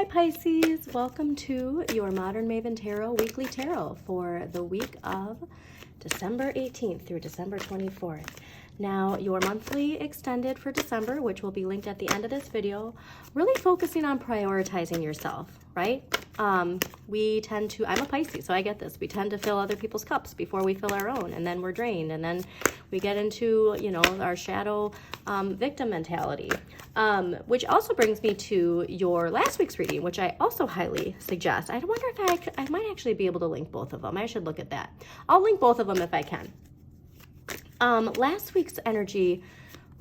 Pisces, welcome to your Modern Maven Tarot Weekly Tarot for the week of December 18th through December 24th. Now, your monthly extended for December, which will be linked at the end of this video, really focusing on prioritizing yourself, right? We tend to, I'm a Pisces, so I get this. We tend to fill other people's cups before we fill our own, and then we're drained, and then we get into, you know, our shadow victim mentality. Which also brings me to your last week's reading, which I also highly suggest. I wonder if I might actually be able to link both of them. I should look at that. I'll link both of them if I can. Last week's energy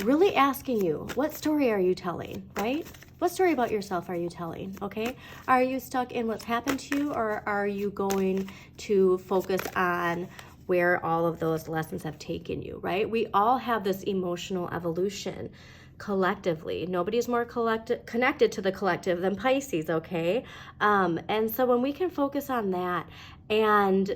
really asking you, what story are you telling, right? What story about yourself are you telling, okay? Are you stuck in what's happened to you, or are you going to focus on where all of those lessons have taken you, right? We all have this emotional evolution collectively. Nobody's more connected to the collective than Pisces, okay? And so when we can focus on that and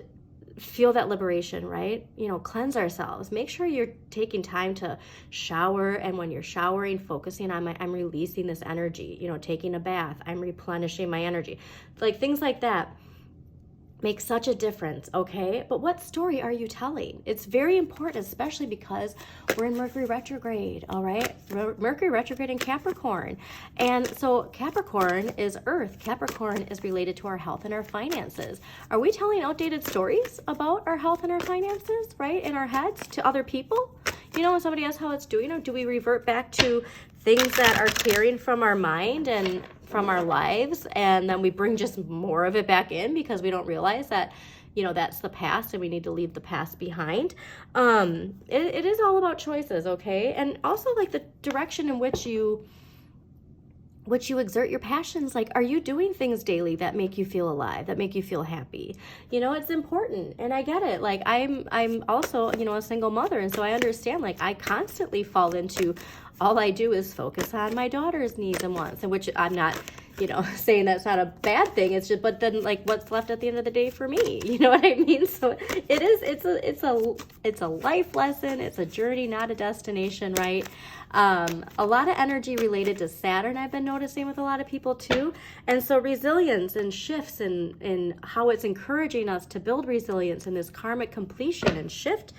feel that liberation, right? You know, cleanse ourselves. Make sure you're taking time to shower, and when you're showering, focusing on I'm releasing this energy, you know, taking a bath, I'm replenishing my energy. Like things like that make such a difference, okay? But what story are you telling? It's very important, especially because we're in Mercury retrograde, all right? Mercury retrograde in Capricorn. And so Capricorn is Earth. Capricorn is related to our health and our finances. Are we telling outdated stories about our health and our finances, right? In our heads to other people? You know, when somebody asks how it's doing, or do we revert back to things that are carrying from our mind and from our lives, and then we bring just more of it back in because we don't realize that, you know, that's the past and we need to leave the past behind. It is all about choices, okay? And also like the direction in which you exert your passions. Like, are you doing things daily that make you feel alive, that make you feel happy? You know, it's important, and I get it. Like, I'm also, you know, a single mother, and so I understand, like, I constantly fall into, all I do is focus on my daughter's needs and wants, and which I'm not, you know, saying that's not a bad thing. It's just, but then like what's left at the end of the day for me, you know what I mean? So it's a life lesson. It's a journey, not a destination, right? A lot of energy related to Saturn, I've been noticing with a lot of people too. And so resilience and shifts in how it's encouraging us to build resilience in this karmic completion and shift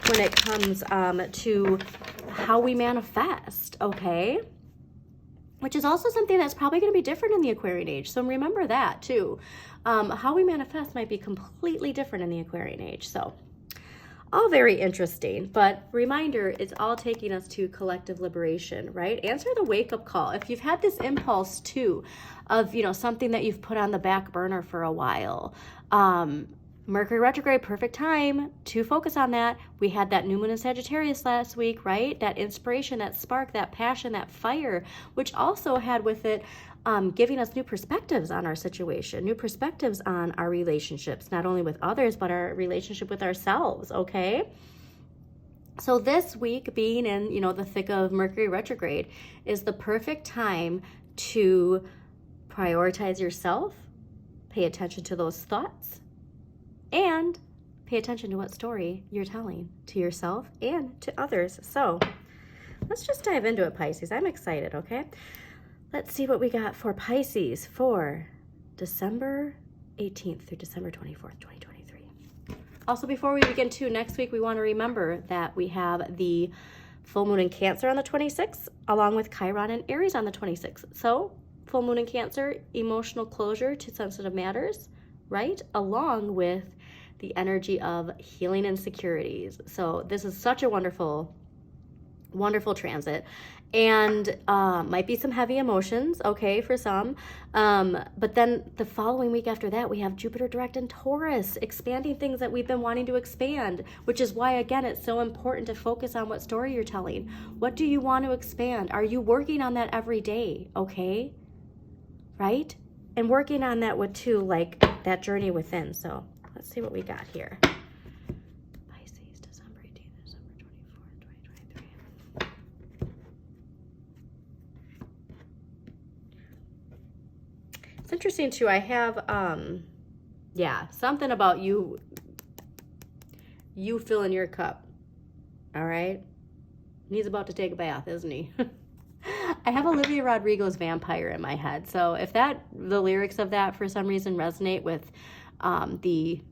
when it comes to how we manifest, okay? Which is also something that's probably going to be different in the Aquarian age. So remember that too. How we manifest might be completely different in the Aquarian age. So all very interesting, but reminder, it's all taking us to collective liberation, right? Answer the wake-up call. If you've had this impulse too of, you know, something that you've put on the back burner for a while, Mercury retrograde, perfect time to focus on that. We had that new moon in Sagittarius last week, right? That inspiration, that spark, that passion, that fire, which also had with it giving us new perspectives on our situation, new perspectives on our relationships, not only with others, but our relationship with ourselves, okay? So this week being in, you know, the thick of Mercury retrograde is the perfect time to prioritize yourself, pay attention to those thoughts, and pay attention to what story you're telling to yourself and to others. So let's just dive into it, Pisces. I'm excited, okay? Let's see what we got for Pisces for December 18th through December 24th, 2023. Also, before we begin too, next week we want to remember that we have the full moon in Cancer on the 26th, along with Chiron and Aries on the 26th. So full moon in Cancer, emotional closure to sensitive matters, right? Along with the energy of healing insecurities. So this is such a wonderful, wonderful transit, and might be some heavy emotions, okay, for some. But then the following week after that, we have Jupiter direct in Taurus, expanding things that we've been wanting to expand, which is why, again, it's so important to focus on what story you're telling. What do you want to expand? Are you working on that every day, okay? Right? And working on that with too, like that journey within. So let's see what we got here. Pisces, December 18th, December 24th, 2023. It's interesting too. I have, something about you filling your cup. All right. He's about to take a bath, isn't he? I have Olivia Rodrigo's Vampire in my head. So if the lyrics of that for some reason resonate with the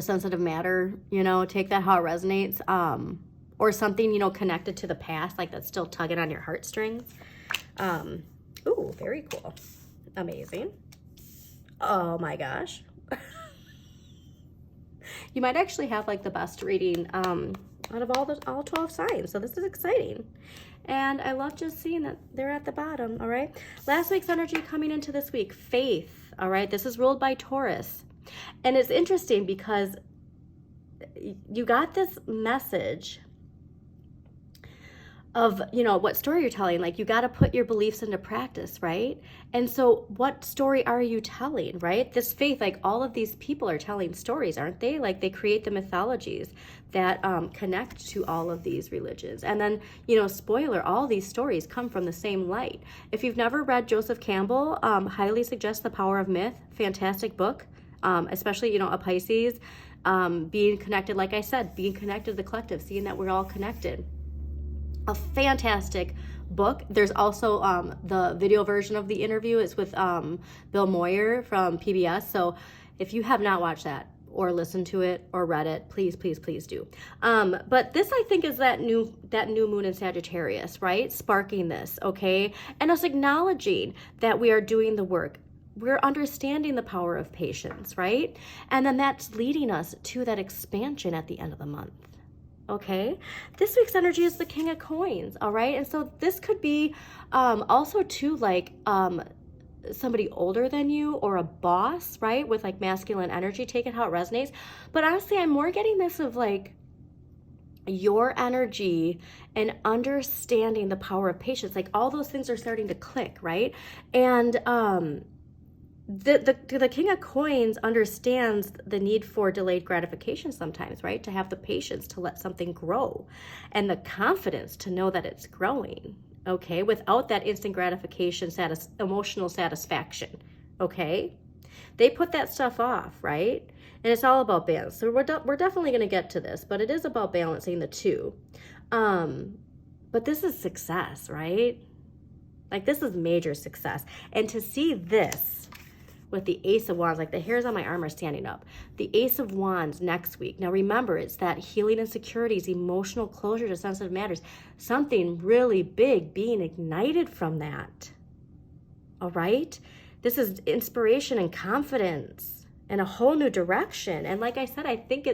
sensitive matter, you know, take that how it resonates, or something, you know, connected to the past, like that's still tugging on your heartstrings. Ooh, very cool. Amazing. Oh my gosh. You might actually have like the best reading out of all 12 signs. So this is exciting. And I love just seeing that they're at the bottom, all right? Last week's energy coming into this week, faith, all right? This is ruled by Taurus. And it's interesting because you got this message of, you know, what story you're telling. Like, you got to put your beliefs into practice, right? And so what story are you telling, right? This faith, like all of these people are telling stories, aren't they? Like, they create the mythologies that connect to all of these religions. And then, you know, spoiler, all these stories come from the same light. If you've never read Joseph Campbell, highly suggest The Power of Myth. Fantastic book, especially, you know, a Pisces, being connected, like I said, being connected to the collective, seeing that we're all connected. A fantastic book. There's also the video version of the interview. It's with Bill Moyer from PBS. So if you have not watched that or listened to it or read it, please, please, please do. But this, I think, is that new moon in Sagittarius, right? Sparking this, okay? And us acknowledging that we are doing the work. We're understanding the power of patience, right? And then that's leading us to that expansion at the end of the month. Okay, this week's energy is the King of Coins, all right? And so this could be also too, like somebody older than you or a boss, right? With like masculine energy, take it how it resonates. But honestly, I'm more getting this of like your energy and understanding the power of patience. Like all those things are starting to click, right? And the King of Coins understands the need for delayed gratification sometimes, right? To have the patience to let something grow and the confidence to know that it's growing, okay? Without that instant gratification, emotional satisfaction, okay? They put that stuff off, right? And it's all about balance. So we're definitely going to get to this, but it is about balancing the two. But this is success, right? Like this is major success. And to see this with the Ace of Wands, like the hairs on my arm are standing up. The Ace of Wands next week. Now remember, it's that healing insecurities, emotional closure to sensitive matters. Something really big being ignited from that. All right? This is inspiration and confidence and a whole new direction. And like I said, I think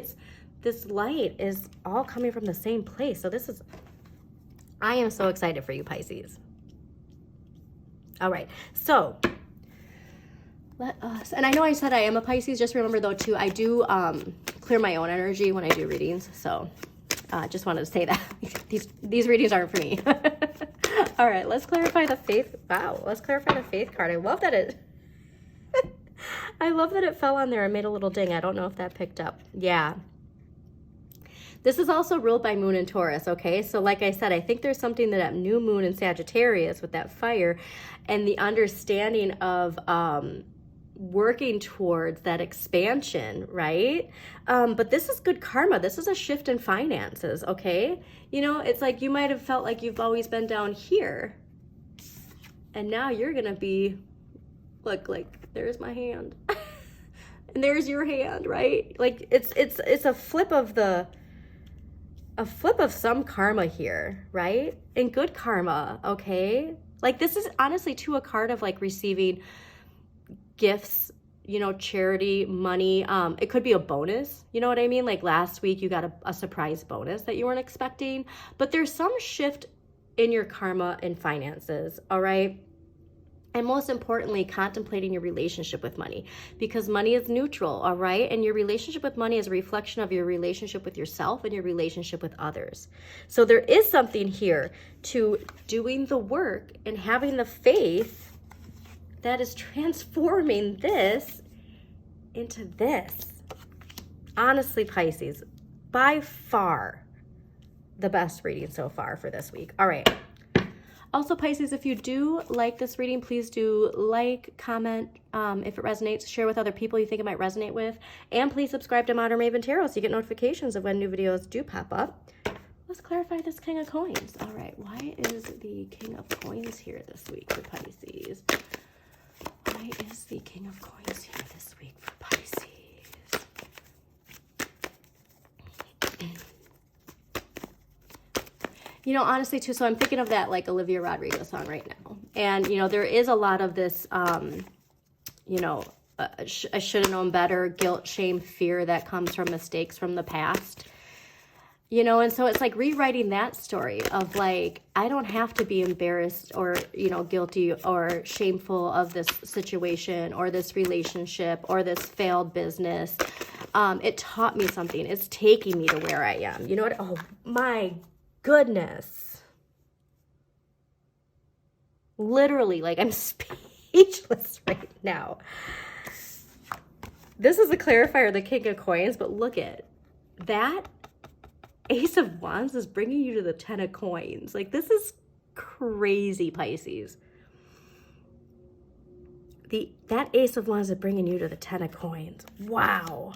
this light is all coming from the same place. So I am so excited for you, Pisces. All right, so let us, and I know I said I am a Pisces, just remember though too, I do clear my own energy when I do readings, so just wanted to say that. These readings aren't for me. All right, let's clarify the faith. Wow, let's clarify the faith card. I love that it fell on there and made a little ding. I don't know if that picked up. Yeah. This is also ruled by Moon and Taurus, okay? So like I said, I think there's something that new moon in Sagittarius with that fire and the understanding of working towards that expansion, right? But this is good karma. This is a shift in finances, okay? You know, it's like you might have felt like you've always been down here. And now you're going to be, look, like, there's my hand. And there's your hand, right? Like, it's a flip of some karma here, right? And good karma, okay? Like, this is honestly too a card of like receiving gifts, you know, charity, money. It could be a bonus, you know what I mean? Like last week you got a surprise bonus that you weren't expecting, but there's some shift in your karma and finances, all right? And most importantly, contemplating your relationship with money, because money is neutral, all right? And your relationship with money is a reflection of your relationship with yourself and your relationship with others. So there is something here to doing the work and having the faith that is transforming this into this. Honestly, Pisces, by far the best reading so far for this week. All right. Also, Pisces, if you do like this reading, please do like, comment if it resonates, share with other people you think it might resonate with, and please subscribe to Modern Maven Tarot so you get notifications of when new videos do pop up. let's clarify this King of Coins. All right, why is the King of Coins here this week for Pisces? Why is the King of Coins here this week for Pisces? You know, honestly, too, so I'm thinking of that, like, Olivia Rodrigo song right now. And, you know, there is a lot of this, you know, I should have known better, guilt, shame, fear that comes from mistakes from the past. You know, and so it's like rewriting that story of like, I don't have to be embarrassed or, you know, guilty or shameful of this situation or this relationship or this failed business. It taught me something. It's taking me to where I am. You know what? Oh, my goodness. Literally, like, I'm speechless right now. This is a clarifier, the King of Coins, but look at that. Ace of Wands is bringing you to the Ten of Coins. Like, this is crazy, Pisces. That Ace of Wands is bringing you to the Ten of Coins. Wow.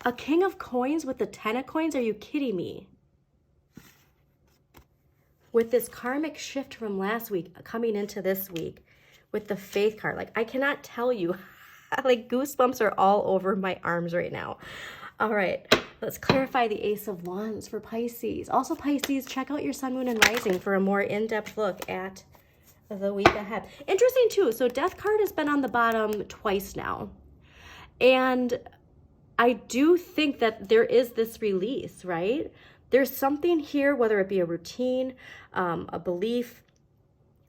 A King of Coins with the Ten of Coins? Are you kidding me? With this karmic shift from last week coming into this week with the Faith card. Like, I cannot tell you. Like, goosebumps are all over my arms right now. All right, let's clarify the Ace of Wands for Pisces. Also, Pisces, check out your Sun, Moon, and Rising for a more in-depth look at the week ahead. Interesting, too. So Death card has been on the bottom twice now. And I do think that there is this release, right? There's something here, whether it be a routine, a belief,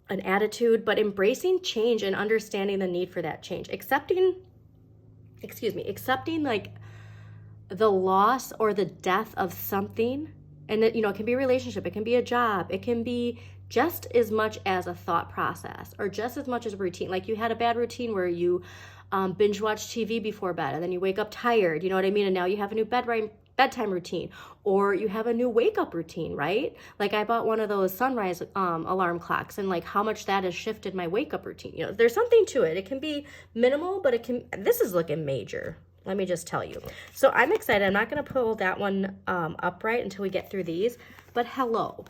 an attitude, but embracing change and understanding the need for that change. Accepting like the loss or the death of something. And it, you know, it can be a relationship, it can be a job, it can be just as much as a thought process or just as much as a routine. Like, you had a bad routine where you binge watch TV before bed and then you wake up tired, you know what I mean? And now you have a new bedtime routine, or you have a new wake up routine, right? Like, I bought one of those sunrise alarm clocks, and like how much that has shifted my wake up routine. You know, there's something to it. It can be minimal, but this is looking major. Let me just tell you. So I'm excited. I'm not going to pull that one upright until we get through these. But hello.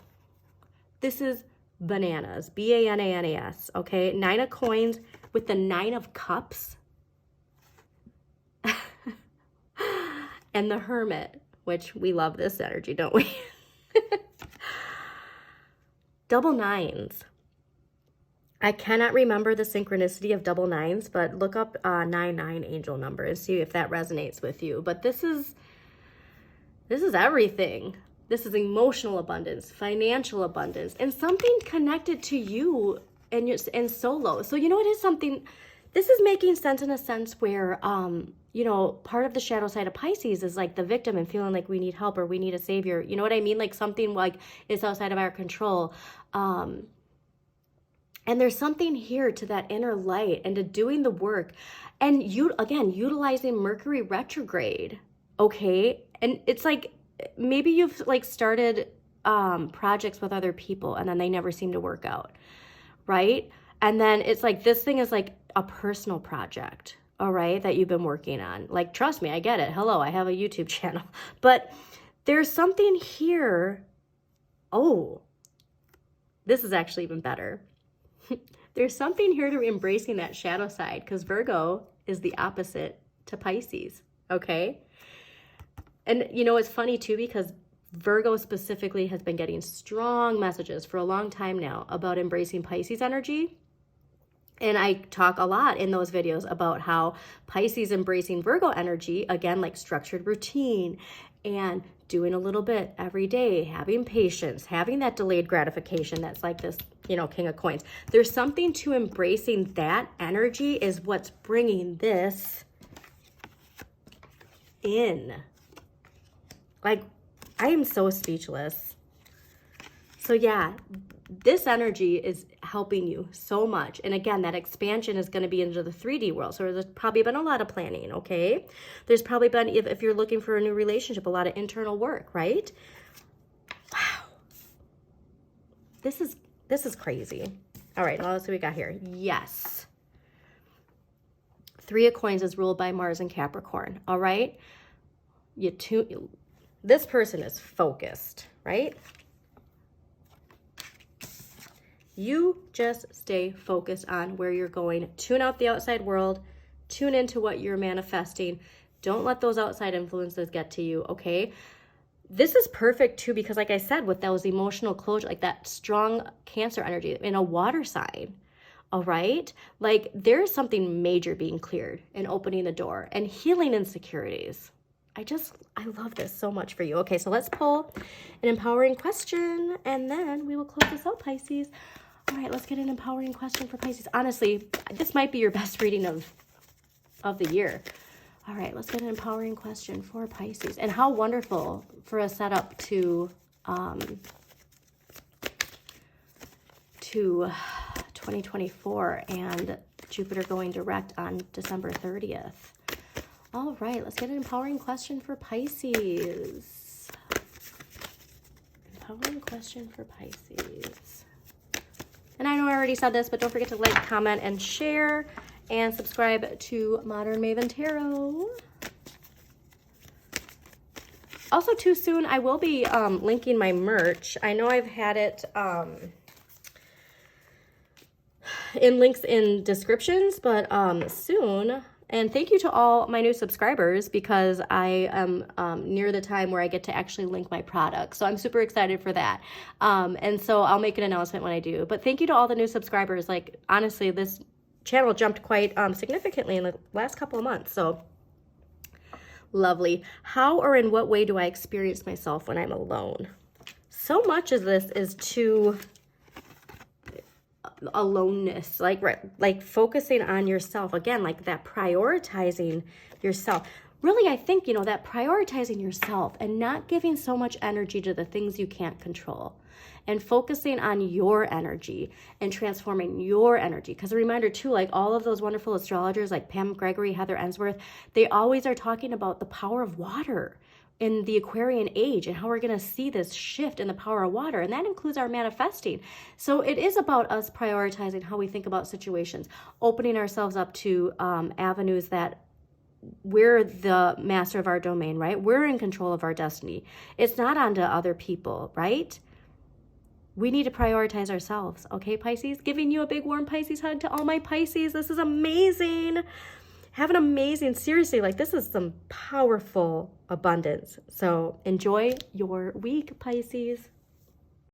This is bananas. B-A-N-A-N-A-S. Okay? 9 of Coins with the 9 of Cups. And the Hermit, which we love this energy, don't we? Double nines. I cannot remember the synchronicity of double nines, but look up 99 angel number and see if that resonates with you. But this is everything. This is emotional abundance, financial abundance, and something connected to you and solo. So, you know, it is something, this is making sense in a sense where, you know, part of the shadow side of Pisces is like the victim and feeling like we need help or we need a savior. You know what I mean? Like something like is outside of our control. And there's something here to that inner light and to doing the work. And you, again, utilizing Mercury retrograde, okay? And it's like, maybe you've like started projects with other people and then they never seem to work out, right? And then it's like, this thing is like a personal project, all right, that you've been working on. Like, trust me, I get it. Hello, I have a YouTube channel. But there's something here. Oh, this is actually even better. There's something here to embracing that shadow side, because Virgo is the opposite to Pisces, okay? And, you know, it's funny, too, because Virgo specifically has been getting strong messages for a long time now about embracing Pisces energy. And I talk a lot in those videos about how Pisces embracing Virgo energy, again, like structured routine and doing a little bit every day, having patience, having that delayed gratification that's like this, you know, King of Coins. There's something to embracing that energy is what's bringing this in. Like, I am so speechless. So yeah, this energy is helping you so much. And again, that expansion is going to be into the 3D world. So there's probably been a lot of planning, okay? There's probably been, if you're looking for a new relationship, a lot of internal work, right? Wow. This is crazy. All right, now let's see what we got here. Yes. 3 of Coins is ruled by Mars and Capricorn, all right? This person is focused, right? You just stay focused on where you're going. Tune out the outside world. Tune into what you're manifesting. Don't let those outside influences get to you, okay? This is perfect too, because like I said, with those emotional closure, like that strong Cancer energy in a water sign, all right? Like there's something major being cleared and opening the door and healing insecurities. I love this so much for you. Okay, so let's pull an empowering question and then we will close this out, Pisces. All right, let's get an empowering question for Pisces. Honestly, this might be your best reading of the year. All right, let's get an empowering question for Pisces. And how wonderful for a setup to 2024 and Jupiter going direct on December 30th. All right, let's get an empowering question for Pisces. Empowering question for Pisces. And I know I already said this, but don't forget to like, comment, and share. And subscribe to Modern Maven Tarot. Also, too soon, I will be linking my merch. I know I've had it in links in descriptions, but soon. And thank you to all my new subscribers, because I am near the time where I get to actually link my product. So I'm super excited for that. And so I'll make an announcement when I do. But thank you to all the new subscribers. Like, honestly, this channel jumped quite significantly in the last couple of months. So lovely. How or in what way do I experience myself when I'm alone? So much of this is to aloneness, like focusing on yourself again, like that prioritizing yourself. Really, I think, you know, that prioritizing yourself and not giving so much energy to the things you can't control, and focusing on your energy and transforming your energy. Because a reminder too, like all of those wonderful astrologers like Pam Gregory, Heather Ensworth, they always are talking about the power of water in the Aquarian age and how we're going to see this shift in the power of water. And that includes our manifesting. So it is about us prioritizing how we think about situations, opening ourselves up to avenues that we're the master of our domain, right? We're in control of our destiny. It's not onto other people, right? We need to prioritize ourselves, okay, Pisces? Giving you a big warm Pisces hug to all my Pisces. This is amazing. Have an amazing, seriously, like this is some powerful abundance. So enjoy your week, Pisces.